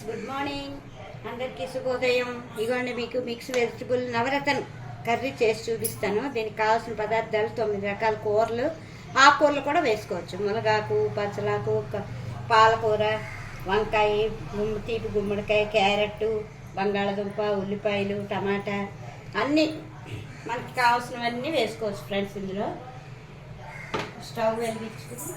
Good morning అందరికీ శుభోదయం. ఇగోండి మీకు మిక్స్ వెజిటబుల్ నవరత్న కర్రీ చేసి చూపిస్తాను. దీనికి కావాల్సిన పదార్థాలు 9 రకాల కూరలు, ఆకుకూరలు కూడా వేసుకోవచ్చు. మునగాకు, పచ్చలాకు, పాలకూర, వంకాయ, తీపి గుమ్మడికాయ, క్యారెట్, బంగాళదుంప, ఉల్లిపాయలు, టమాటా అన్నీ మనకి కావాల్సినవన్నీ వేసుకోవచ్చు ఫ్రెండ్స్. ఇందులో స్టవ్ వెలిగించుకుని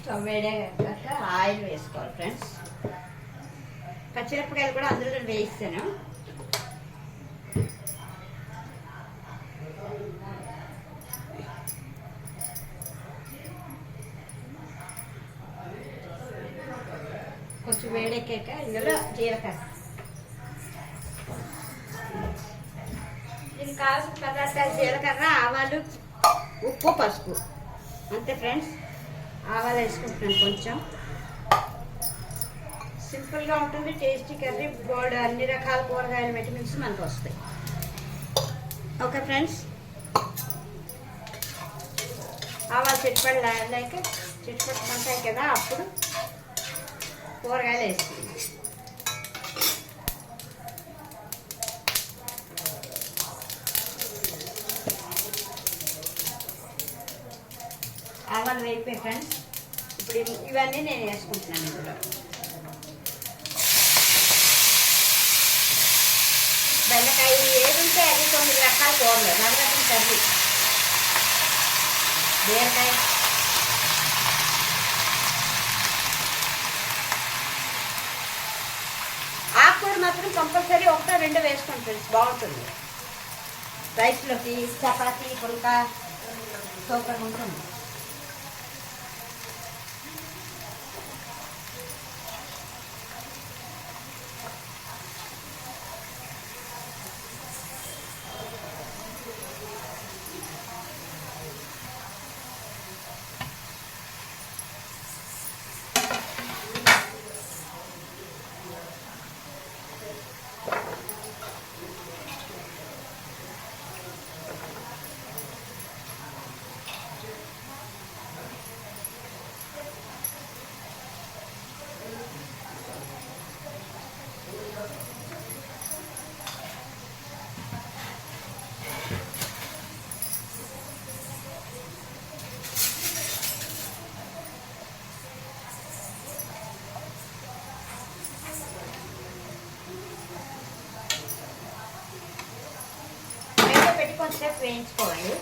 స్టవ్ వేడాక ఆయిల్ వేసుకోవాలి ఫ్రెండ్స్. పచ్చిమిరపకాయలు కూడా అందులో వేయిస్తాను. కొంచెం వేడెక్కాక ఇందులో జీలకర్ర, దీనికి కావాల్సిన పదార్థాలు జీలకర్ర, ఆవాలు, ఉప్పు, పసుపు అంతే ఫ్రెండ్స్. ఆవాలు వేసుకుంటున్నాను కొంచెం. సింపుల్గా ఉంటుంది, టేస్టీ కర్రీ. బోర్డు అన్ని రకాల కూరగాయల విటమిన్స్ మనకు వస్తాయి. ఓకే ఫ్రెండ్స్, ఆవాలు చిట్టుపట్టుకుంటాయి కదా, అప్పుడు కూరగాయలు వేసుకుంటాం. ఆవాలు వేయిపోయి ఫ్రెండ్స్, ఇప్పుడు ఇవన్నీ నేను వేసుకుంటున్నాను. ఇందులో బెండకాయ ఏది ఉంటే అది 9 రకాల కూరలు నవరత్న కర్రీ. బీరకాయ, ఆకుకూర మాత్రం కంపల్సరీ 1-2 వేసుకోండి ఫ్రెండ్స్, బాగుంటుంది. రైస్లోకి, చపాతీ, పుల్కా సూపర్గా ఉంటుంది. కొంచెం వేయించుకోవాలి.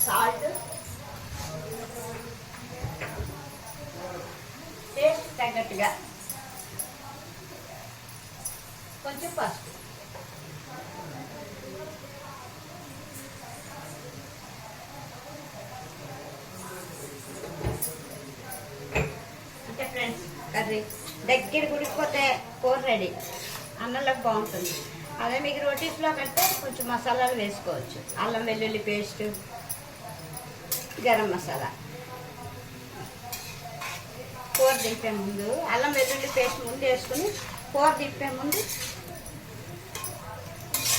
సాల్ట్, టేస్ట్ తగ్గట్టుగా కొంచెం పసుపు. అంటే ఫ్రెండ్స్ కర్రీ దగ్గర ఉడికిపోతే కూర రెడీ, అన్నంలోకి బాగుంటుంది. అదే మీకు రోటీస్లో కంటే కొంచెం మసాలాలు వేసుకోవచ్చు. అల్లం వెల్లుల్లి పేస్ట్, గరం మసాలా. కూర దింపే ముందు అల్లం వెల్లుల్లి పేస్ట్ ముందు వేసుకుని కూర దింపే ముందు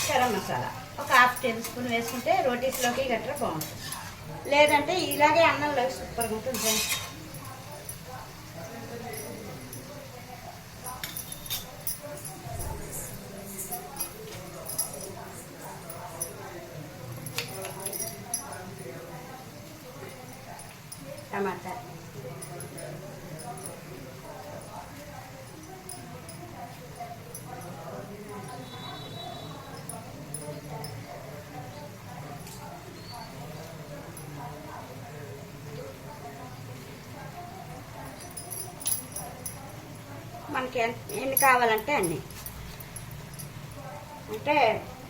గరం మసాలా ఒక 1/2 టేబుల్ స్పూన్ వేసుకుంటే రోటీస్లోకి గట్రా బాగుంటుంది. లేదంటే ఇలాగే అన్నంలో సూపర్గా ఉంటుంది ఫ్రెండ్స్. టమాటా మనకి ఎన్ని కావాలంటే అన్నీ, అంటే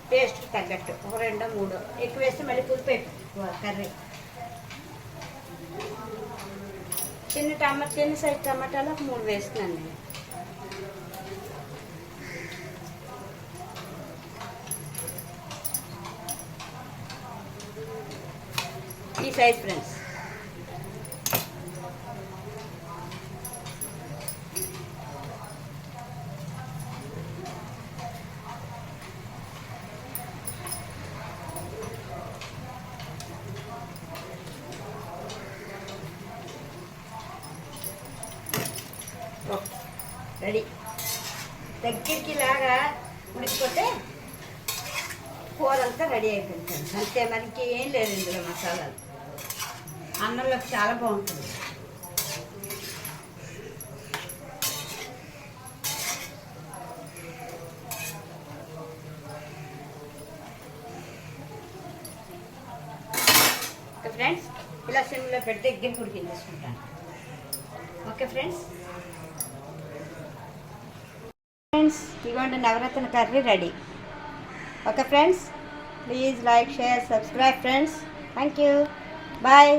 టేస్ట్కి తగ్గట్టు ఒక 2-3 ఎక్కువ వేస్తే మళ్ళీ పులుపు అయిపోతుంది కర్రీ. చిన్న సైజు టమాటాలు ఒక 3 వేస్తున్నాను నేను. ఈ సైజ్ ఫ్రెండ్స్. రెడీ. దగ్గరికి లాగా ఉడికిపోతే కూర అంతా రెడీ అయిపోయింది అంతే. మనకి ఏం లేదు ఇందులో మసాలాలు. అన్నంలోకి చాలా బాగుంటుంది. ఓకే ఫ్రెండ్స్, ఇలా సిమ్లో పెడితే దగ్గరికి ఉడికించేసుకుంటాను. Okay friends. ఇదిగోండి Navaratna curry ready. Okay friends, please like, share, subscribe friends. Thank you. Bye.